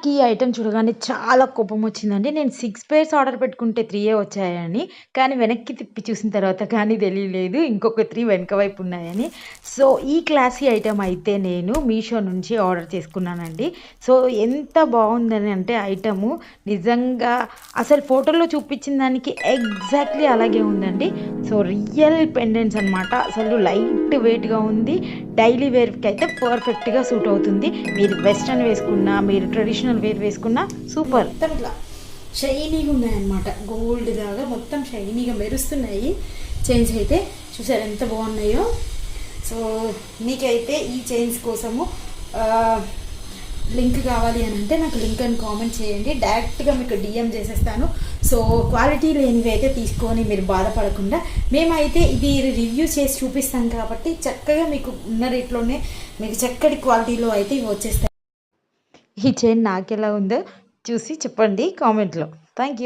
నాకు ఈ ఐటెమ్ చూడగానే చాలా కోపం వచ్చిందండి. నేను 6 పెయిర్స్ ఆర్డర్ పెట్టుకుంటే 3 వచ్చాయని. కానీ వెనక్కి తిప్పి చూసిన తర్వాత కానీ తెలియలేదు. ఇంకొక 3 వెనక వైపు ఉన్నాయని. సో, ఈ క్లాసీ ఐటెమ్ అయితే నేను మీషో నుంచి ఆర్డర్ చేసుకున్నానండి. సో, ఎంత బావుందని అంటే ఐటెము నిజంగా అసలు ఫోటోలో చూపించిన దానికి ఎగ్జాక్ట్‌లీ అలాగే ఉందండి. సో, రియల్ పెండెంట్స్ అనమాట. అసలు లైట్ వెయిట్‌గా ఉంది. డైలీ వేర్‌కి అయితే పర్ఫెక్ట్‌గా సూట్ అవుతుంది. మీరు వెస్టర్న్ వేసుకున్నా, మీరు ట్రెడిషనల్ వేర్ వేసుకున్నా సూపర్. మొత్తం ఇట్లా షైనీగా ఉన్నాయన్నమాట. గోల్డ్ లాగా మొత్తం షైనీగా మెరుస్తున్నాయి చైన్స్ అయితే. చూసారు ఎంత బాగున్నాయో. సో మీకైతే ఈ చైన్స్ కోసము లింక్ కావాలి అని అంటే నాకు లింక్ అని కామెంట్ చేయండి. డైరెక్ట్గా మీకు డిఎం చేసేస్తాను. సో క్వాలిటీ లేనివి అయితే తీసుకొని మీరు బాధపడకుండా మేమైతే ఇది రివ్యూ చేసి చూపిస్తాం కాబట్టి చక్కగా మీకు ఉన్న రేట్లోనే మీకు చక్కటి క్వాలిటీలో అయితే ఇవి వచ్చేస్తాయి. ఈ చైన్ నాకెలా ఉందో చూసి చెప్పండి కామెంట్‌లో. Thank you.